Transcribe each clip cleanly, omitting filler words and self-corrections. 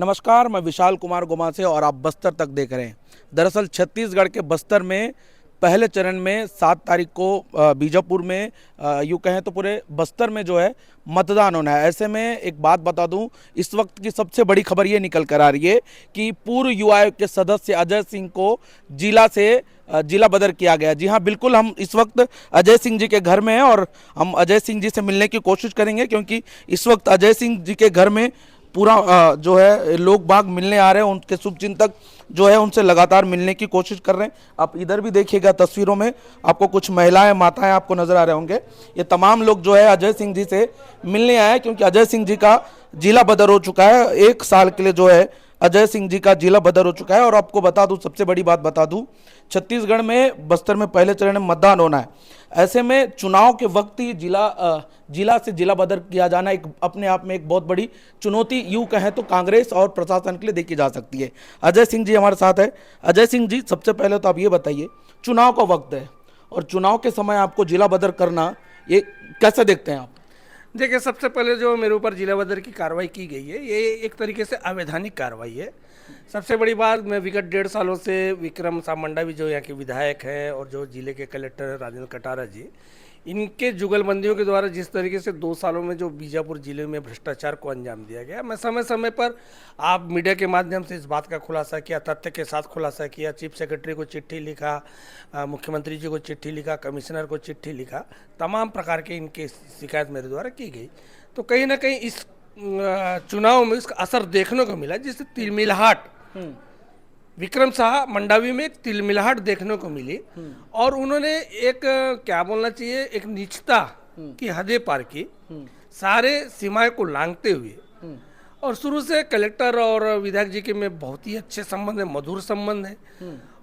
नमस्कार, मैं विशाल कुमार गोमा से और आप बस्तर तक देख रहे हैं। दरअसल छत्तीसगढ़ के बस्तर में पहले चरण में 7 तारीख को बीजापुर में यूँ कहें तो पूरे बस्तर में जो है मतदान होना है। ऐसे में एक बात बता दूं, इस वक्त की सबसे बड़ी खबर ये निकल कर आ रही है कि पूर्व युवा आयोग के सदस्य अजय सिंह को जिला बदर किया गया। जी हाँ, बिल्कुल, हम इस वक्त अजय सिंह जी के घर में हैं और हम अजय सिंह जी से मिलने की कोशिश करेंगे, क्योंकि इस वक्त अजय सिंह जी के घर में पूरा जो है लोग बाग मिलने आ रहे हैं। उनके शुभचिंतक जो है उनसे लगातार मिलने की कोशिश कर रहे हैं। आप इधर भी देखिएगा, तस्वीरों में आपको कुछ महिलाएं, माताएं आपको नजर आ रहे होंगे। ये तमाम लोग जो है अजय सिंह जी से मिलने आए, क्योंकि अजय सिंह जी का जिला बदर हो चुका है। 1 साल के लिए जो है अजय सिंह जी का जिला बदर हो चुका है। और आपको बता दूं, सबसे बड़ी बात बता दूं, छत्तीसगढ़ में बस्तर में पहले चरण में मतदान होना है। ऐसे में चुनाव के वक्त ही जिला से जिला बदर किया जाना एक अपने आप में एक बहुत बड़ी चुनौती यूं कहें तो कांग्रेस और प्रशासन के लिए देखी जा सकती है। अजय सिंह जी हमारे साथ है। अजय सिंह जी, सबसे पहले तो आप ये बताइए, चुनाव का वक्त है और चुनाव के समय आपको जिला बदर करना, ये कैसे देखते हैं आप? देखिए, सबसे पहले जो मेरे ऊपर जिला बदर की कार्रवाई की गई है, ये एक तरीके से अवैधानिक कार्रवाई है। सबसे बड़ी बात, मैं विगत 1.5 सालों से विक्रम सामंडा भी जो यहाँ के विधायक हैं और जो जिले के कलेक्टर हैं राजेंद्र कटारा जी, इनके जुगलबंदियों के द्वारा जिस तरीके से 2 सालों में जो बीजापुर जिले में भ्रष्टाचार को अंजाम दिया गया, मैं समय समय पर आप मीडिया के माध्यम से इस बात का खुलासा किया, तथ्य के साथ खुलासा किया, चीफ सेक्रेटरी को चिट्ठी लिखा, मुख्यमंत्री जी को चिट्ठी लिखा, कमिश्नर को चिट्ठी लिखा, तमाम प्रकार के इनके शिकायत मेरे द्वारा की गई। तो कहीं ना कहीं इस चुनाव में इसका असर देखने को मिला, जिससे तिलमिलाहट विक्रम शाह मंडावी में एक तिलमिलाहट देखने को मिली। और उन्होंने एक क्या बोलना चाहिए, एक नीचता की हदें पार की, सारे सीमाएं को लांघते हुए। और शुरू से कलेक्टर और विधायक जी के में बहुत ही अच्छे संबंध है, मधुर संबंध है।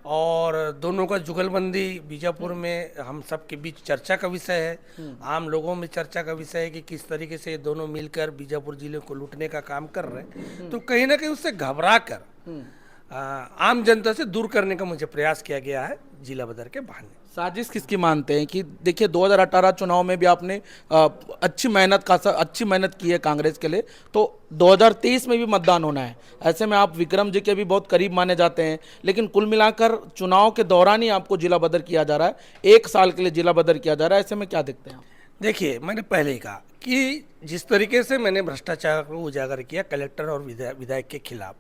और दोनों का जुगलबंदी बीजापुर में हम सब के बीच चर्चा का विषय है, आम लोगों में चर्चा का विषय है कि किस तरीके से ये दोनों मिलकर बीजापुर जिले को लूटने का काम कर रहे हैं। तो कहीं ना कहीं उससे घबरा कर आम जनता से दूर करने का मुझे प्रयास किया गया है जिला बदर के बहाने। साजिश किसकी मानते हैं? कि देखिए, 2018 चुनाव में भी आपने अच्छी मेहनत की है कांग्रेस के लिए, तो 2023 में भी मतदान होना है। ऐसे में आप विक्रम जी के भी बहुत करीब माने जाते हैं, लेकिन कुल मिलाकर चुनाव के दौरान ही आपको जिला बदर किया जा रहा है, 1 साल के लिए जिला बदर किया जा रहा है। ऐसे में क्या देखते हैं आप? देखिए, मैंने पहले ही कहा कि जिस तरीके से मैंने भ्रष्टाचार को उजागर किया कलेक्टर और विधायक के खिलाफ,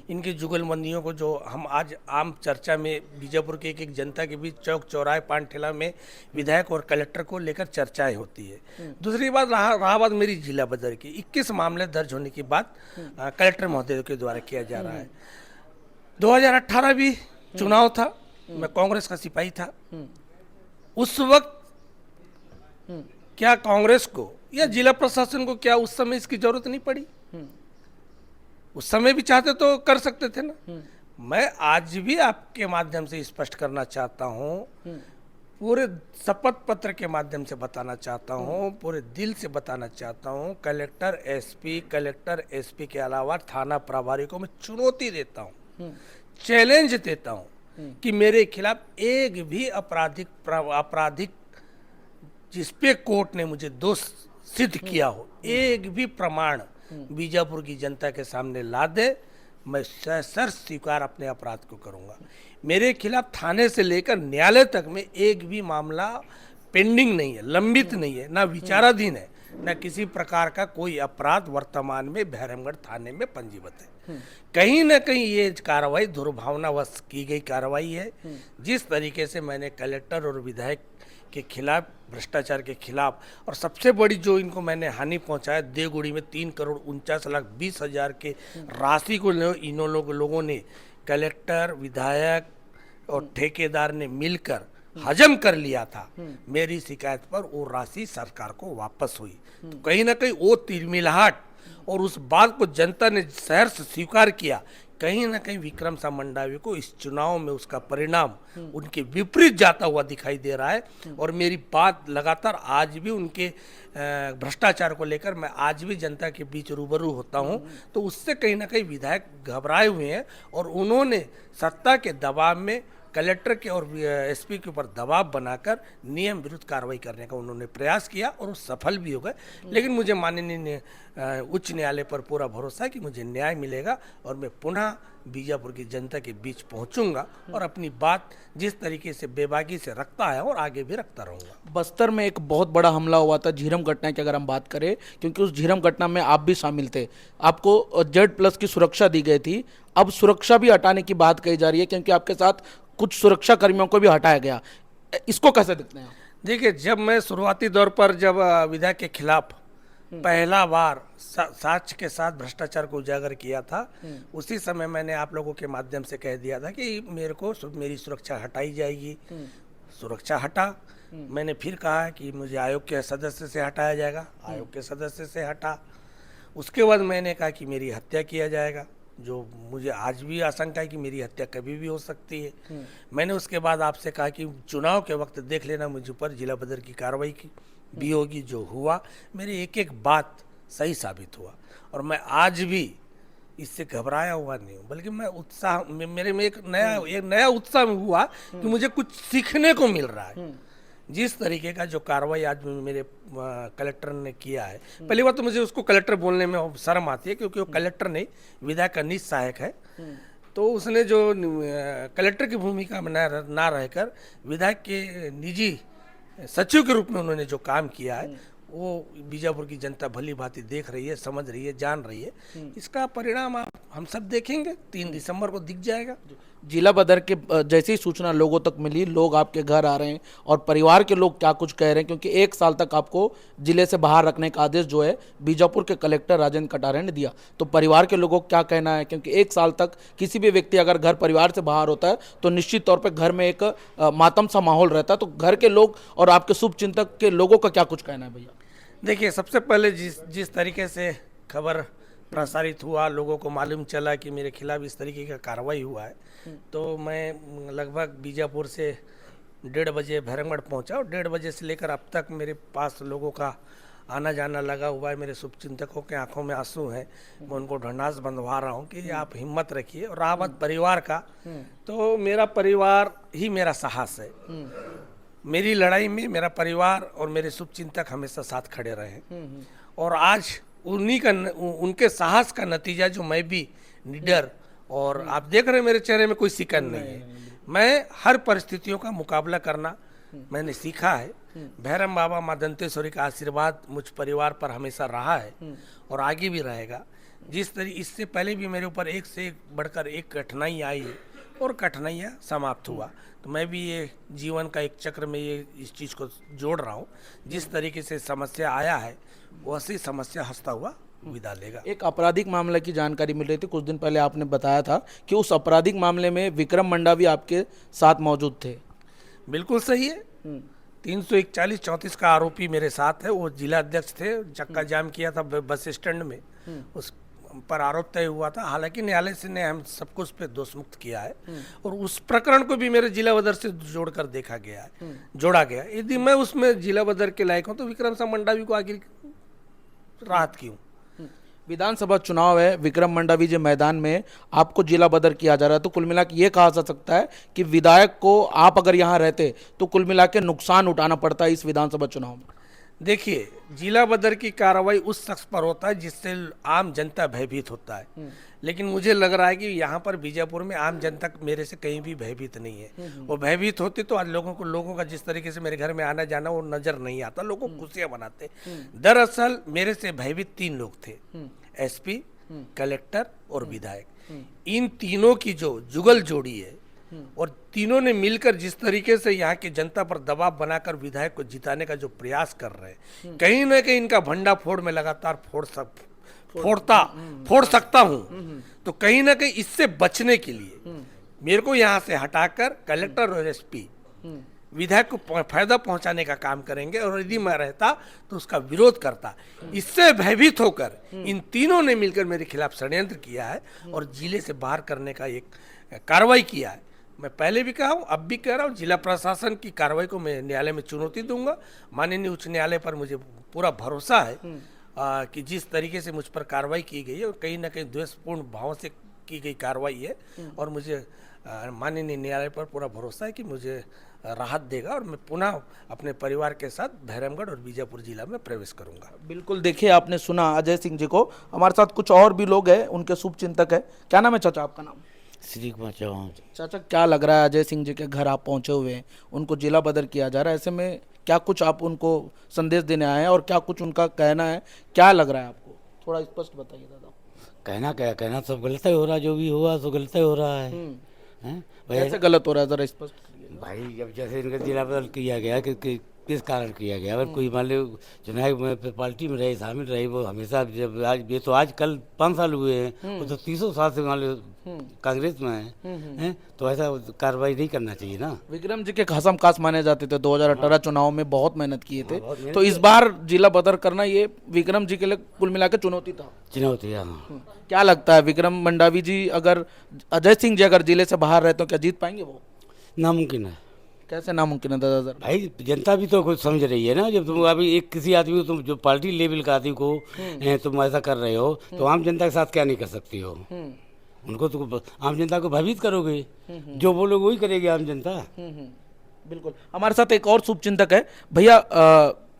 इनकी जुगलबंदियों को जो हम आज आम चर्चा में बीजापुर के एक जनता के बीच चौक चौराहे पान ठेला में विधायक और कलेक्टर को लेकर चर्चाएं होती है। दूसरी बात रहा बात मेरी जिला बदर की, 21 मामले दर्ज होने की बात कलेक्टर महोदय के द्वारा किया जा रहा है। 2018 भी चुनाव था, मैं कांग्रेस का सिपाही था। उस वक्त क्या कांग्रेस को या जिला प्रशासन को क्या उस समय इसकी जरूरत नहीं पड़ी? उस समय भी चाहते तो कर सकते थे ना। मैं आज भी आपके माध्यम से स्पष्ट करना चाहता हूं, पूरे शपथ पत्र के माध्यम से बताना चाहता हूं, पूरे दिल से बताना चाहता हूं, कलेक्टर एसपी के अलावा थाना प्रभारी को मैं चुनौती देता हूं, चैलेंज देता हूं कि मेरे खिलाफ एक भी आपराधिक जिस पे कोर्ट ने मुझे दोष सिद्ध किया हो, एक भी प्रमाण बीजापुर की जनता के सामने ला दे, मैं सर स्वीकार अपने अपराध को करूंगा। मेरे खिलाफ थाने से लेकर न्यायालय तक में एक भी मामला पेंडिंग नहीं है, लंबित नहीं है, ना विचाराधीन है, ना किसी प्रकार का कोई अपराध वर्तमान में भैरमगढ़ थाने में पंजीबद्ध है। कहीं ना कहीं ये कार्रवाई दुर्भावनावश की गई कार्रवाई है। जिस तरीके से मैंने कलेक्टर और विधायक के खिलाफ, भ्रष्टाचार के खिलाफ, और सबसे बड़ी जो इनको मैंने हानि पहुंचाया, देवगुड़ी में 3,49,20,000 के राशि को इन लोगों ने, कलेक्टर, विधायक और ठेकेदार ने मिलकर हजम कर लिया था। मेरी शिकायत पर वो राशि सरकार को वापस हुई। तो कहीं ना कहीं वो तिलमिलाहट और उस बात को जनता ने शहर से स्वीकार किया। कहीं ना कहीं विक्रम सामंडावी को इस चुनाव में उसका परिणाम उनके विपरीत जाता हुआ दिखाई दे रहा है। और मेरी बात लगातार आज भी उनके भ्रष्टाचार को लेकर मैं आज भी जनता के बीच रूबरू होता हूं, तो उससे कहीं ना कहीं विधायक घबराए हुए हैं और उन्होंने सत्ता के दबाव में कलेक्टर के और एसपी के ऊपर दबाव बनाकर नियम विरुद्ध कार्रवाई करने का उन्होंने प्रयास किया और वो सफल भी हो गए। लेकिन मुझे माननीय उच्च न्यायालय पर पूरा भरोसा है कि मुझे न्याय मिलेगा और मैं पुनः बीजापुर की जनता के बीच पहुंचूंगा और अपनी बात जिस तरीके से बेबाकी से रखता है और आगे भी रखता रहूंगा। बस्तर में एक बहुत बड़ा हमला हुआ था, झीरम घटना की अगर हम बात करें, क्योंकि उस झीरम घटना में आप भी शामिल थे, आपको Z+ की सुरक्षा दी गई थी। अब सुरक्षा भी हटाने की बात कही जा रही है, क्योंकि आपके साथ कुछ सुरक्षा कर्मियों को भी हटाया गया। इसको कैसे देखते हैं आप? देखिए, जब मैं शुरुआती दौर पर जब विधायक के खिलाफ पहला बार साक्ष्य के साथ भ्रष्टाचार को उजागर किया था, उसी समय मैंने आप लोगों के माध्यम से कह दिया था कि मेरी सुरक्षा हटाई जाएगी। सुरक्षा हटा। मैंने फिर कहा कि मुझे आयोग के सदस्य से हटाया जाएगा, आयोग के सदस्य से हटा। उसके बाद मैंने कहा कि मेरी हत्या किया जाएगा, जो मुझे आज भी आशंका है कि मेरी हत्या कभी भी हो सकती है। मैंने उसके बाद आपसे कहा कि चुनाव के वक्त देख लेना मुझ पर जिला बदर की कार्रवाई की भी होगी। जो हुआ, मेरी एक एक बात सही साबित हुआ और मैं आज भी इससे घबराया हुआ नहीं हूँ, बल्कि मैं मेरे में एक नया उत्साह हुआ कि मुझे कुछ सीखने को मिल रहा है। जिस तरीके का जो कार्रवाई आज मेरे कलेक्टर ने किया है, पहली बात तो मुझे उसको कलेक्टर बोलने में शर्म आती है, क्योंकि वो कलेक्टर नहीं, विधायक का निज सहायक है। तो उसने जो कलेक्टर की भूमिका में ना रहकर विधायक के निजी सचिव के रूप में उन्होंने जो काम किया है, वो बीजापुर की जनता भली भांति देख रही है, समझ रही है, जान रही है। इसका परिणाम हम सब देखेंगे, 3 दिसंबर को दिख जाएगा। जिला बदर के जैसे ही सूचना लोगों तक मिली, लोग आपके घर आ रहे हैं और परिवार के लोग क्या कुछ कह रहे हैं, क्योंकि 1 साल तक आपको जिले से बाहर रखने का आदेश जो है बीजापुर के कलेक्टर राजेंद्र कटारे ने दिया, तो परिवार के लोगों को क्या कहना है? क्योंकि 1 साल तक किसी भी व्यक्ति अगर घर परिवार से बाहर होता है तो निश्चित तौर पर घर में एक मातम सा माहौल रहता है, तो घर के लोग और आपके शुभचिंतक के लोगों का क्या कुछ कहना है भैया? देखिए, सबसे पहले जिस तरीके से खबर प्रसारित हुआ, लोगों को मालूम चला कि मेरे खिलाफ इस तरीके का कार्रवाई हुआ है, तो मैं लगभग बीजापुर से 1:30 बजे भैरमगढ़ पहुंचा और 1:30 बजे से लेकर अब तक मेरे पास लोगों का आना जाना लगा हुआ है। मेरे शुभचिंतकों के आंखों में आंसू हैं, मैं उनको ढंढास बंधवा रहा हूं कि आप हिम्मत रखिए। और रहा बात परिवार का, तो मेरा परिवार ही मेरा साहस है। मेरी लड़ाई में मेरा परिवार और मेरे शुभचिंतक हमेशा साथ खड़े रहे और आज उनके साहस का नतीजा जो मैं भी निडर, और आप देख रहे हैं मेरे चेहरे में कोई सिकन नहीं है। मैं हर परिस्थितियों का मुकाबला करना मैंने सीखा है। भैरम बाबा माँ दंतेश्वरी का आशीर्वाद मुझ परिवार पर हमेशा रहा है और आगे भी रहेगा। इससे पहले भी मेरे ऊपर एक से एक बढ़कर एक कठिनाई आई है और कठिनाइयाँ समाप्त हुआ, तो मैं भी ये जीवन का एक चक्र में ये इस चीज़ को जोड़ रहा हूँ। जिस तरीके से समस्या आया है वैसी समस्या हंसता हुआ विदा लेगा। एक आपराधिक मामले की जानकारी मिल रही थी, कुछ दिन पहले आपने बताया था कि उस आपराधिक मामले में विक्रम मंडावी आपके साथ मौजूद थे। बिल्कुल सही है। 341-34 का आरोपी मेरे साथ है। वो जिला अध्यक्ष थे, चक्का जाम किया था बस स्टैंड में, उस पर आरोप तय हुआ था। हालांकि न्यायालय से ने हम सबको उस पर दोष मुक्त किया है और उस प्रकरण को भी मेरे जिला बदर से जोड़कर देखा गया है, जोड़ा गया। यदि मैं उसमें जिला बदर के लायक हूँ तो विक्रम सिंह मंडावी को आखिर राहत क्यों? विधानसभा चुनाव है, विक्रम मंडावी जी मैदान में, आपको जिला बदर किया जा रहा है, तो कुल मिला के ये कहा जा सकता है कि विधायक को आप अगर यहाँ रहते तो कुल मिला के नुकसान उठाना पड़ता है इस विधानसभा चुनाव में। देखिए, जिला बदर की कार्रवाई उस शख्स पर होता है जिससे आम जनता भयभीत होता है, लेकिन मुझे लग रहा है कि यहाँ पर बीजापुर में आम जनता मेरे से कहीं भी भयभीत नहीं है। वो भयभीत होती तो आज लोगों का जिस तरीके से मेरे घर में आना जाना वो नजर नहीं आता, लोगों को खुशियां मनाते। दरअसल मेरे से भयभीत 3 लोग थे, एसपी, कलेक्टर और विधायक। इन तीनों की जो जुगल जोड़ी है और तीनों ने मिलकर जिस तरीके से यहाँ की जनता पर दबाव बनाकर विधायक को जिताने का जो प्रयास कर रहे हैं, कहीं ना कहीं इनका भंडा फोड़ में लगातार फोड़ सकता हूँ। तो कहीं ना कहीं इससे बचने के लिए मेरे को यहाँ से हटाकर कलेक्टर और एसपी विधायक को फायदा पहुंचाने का काम करेंगे, और यदि मैं रहता तो उसका विरोध करता। इससे भयभीत होकर इन तीनों ने मिलकर मेरे खिलाफ षड्यंत्र किया है और जिले से बाहर करने का एक कार्रवाई किया है। मैं पहले भी कहा हूँ, अब भी कह रहा हूँ, जिला प्रशासन की कार्रवाई को मैं न्यायालय में चुनौती दूंगा। माननीय उच्च न्यायालय पर मुझे पूरा भरोसा है कि जिस तरीके से मुझ पर कार्रवाई की गई है, कहीं ना कहीं द्वेषपूर्ण भाव से की गई कार्रवाई है और मुझे माननीय न्यायालय पर पूरा भरोसा है कि मुझे राहत देगा और मैं पुनः अपने परिवार के साथ भैरमगढ़ और बीजापुर जिला में प्रवेश करूंगा। बिल्कुल, देखिए आपने सुना अजय सिंह जी को। हमारे साथ कुछ और भी लोग हैं, उनके शुभचिंतक है। क्या नाम है चाचा आपका? नाम श्री कुमार चौहान। चाचा, क्या लग रहा है अजय सिंह जी के घर आप पहुंचे हुए हैं, उनको जिला बदर किया जा रहा है, ऐसे में क्या कुछ आप उनको संदेश देने आए हैं और क्या कुछ उनका कहना है, क्या लग रहा है आपको? थोड़ा स्पष्ट बताइए दादा। कहना क्या, कहना सब गलत ही हो रहा है, जो भी हुआ तो गलत ही हो रहा है। हैं? भाई कैसे गलत हो रहा है, जरा स्पष्ट करिए। भाई जब जैसे इनका जिला बदल किया गया कि किस कारण किया गया? अगर कोई मान लो चुनाव में पार्टी में रहे, शामिल रहे, वो हमेशा जब आज ये तो आज कल 5 साल हुए हैं, वो तो 30 साल से मान लो कांग्रेस में हैं, तो ऐसा कार्रवाई नहीं करना चाहिए ना। विक्रम जी के खासम खास माने जाते थे, 2018 चुनाव में बहुत मेहनत किए थे, तो इस बार जिला बदर करना ये विक्रम जी के लिए कुल मिला के चुनौती था। चुनौती, हाँ। क्या लगता है विक्रम मंडावी जी, अगर अजय सिंह जी अगर जिले से बाहर रहते तो क्या जीत पाएंगे वो? नामुमकिन है। कैसे नामुमकिन है दादा? भाई जनता भी तो कुछ समझ रही है ना। जब तुम अभी एक किसी आदमी को, तुम जो पार्टी लेवल का आदमी को तुम ऐसा कर रहे हो, तो आम जनता के साथ क्या नहीं कर सकती हो? उनको तो आम जनता को भयभीत करोगे, जो बोलोगे वही करेगी आम जनता। बिल्कुल। हमारे साथ एक और शुभचिंतक है भैया,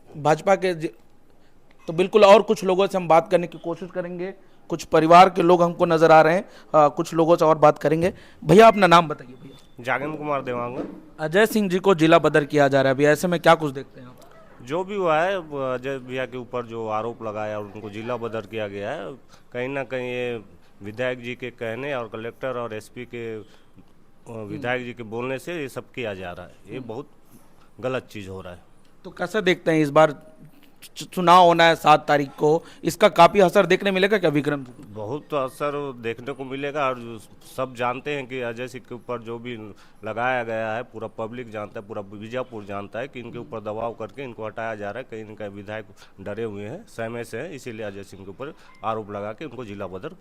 भाजपा के तो बिल्कुल, और कुछ लोगों से हम बात करने की कोशिश करेंगे। कुछ परिवार के लोग हमको नजर आ रहे हैं, कुछ लोगों से और बात करेंगे। भैया अपना नाम बताइए भैया। जागेंद्र कुमार देवांगन। अजय सिंह जी को जिला बदर किया जा रहा है अभी, ऐसे में क्या कुछ देखते हैं आप? जो भी हुआ है, अजय भैया के ऊपर जो आरोप लगाया और उनको जिला बदर किया गया है, कहीं ना कहीं ये विधायक जी के कहने और कलेक्टर और एसपी के विधायक जी के बोलने से ये सब किया जा रहा है। ये बहुत गलत चीज़ हो रहा है। तो कैसे देखते हैं, इस बार चुनाव होना है 7 तारीख को, इसका काफी असर देखने मिलेगा क्या विक्रम जी? बहुत असर देखने को मिलेगा और सब जानते हैं कि अजय सिंह के ऊपर जो भी लगाया गया है, पूरा पब्लिक जानता है, पूरा बीजापुर जानता है कि इनके ऊपर दबाव करके इनको हटाया जा रहा है। कहीं इनका विधायक डरे हुए हैं, सहमे से हैं, इसीलिए अजय सिंह के ऊपर आरोप लगा के उनको जिला बदर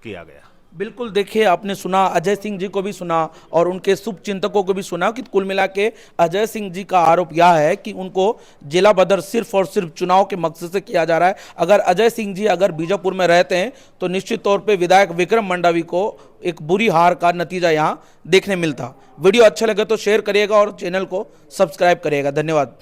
किया गया। बिल्कुल, देखिए आपने सुना, अजय सिंह जी को भी सुना और उनके शुभचिंतकों को भी सुना कि कुल मिला के अजय सिंह जी का आरोप यह है कि उनको जिला बदर सिर्फ और सिर्फ चुनाव के मकसद से किया जा रहा है। अगर अजय सिंह जी अगर बीजापुर में रहते हैं तो निश्चित तौर पे विधायक विक्रम मंडावी को एक बुरी हार का नतीजा यहाँ देखने मिलता। वीडियो अच्छा लगे तो शेयर करिएगा और चैनल को सब्सक्राइब करिएगा। धन्यवाद।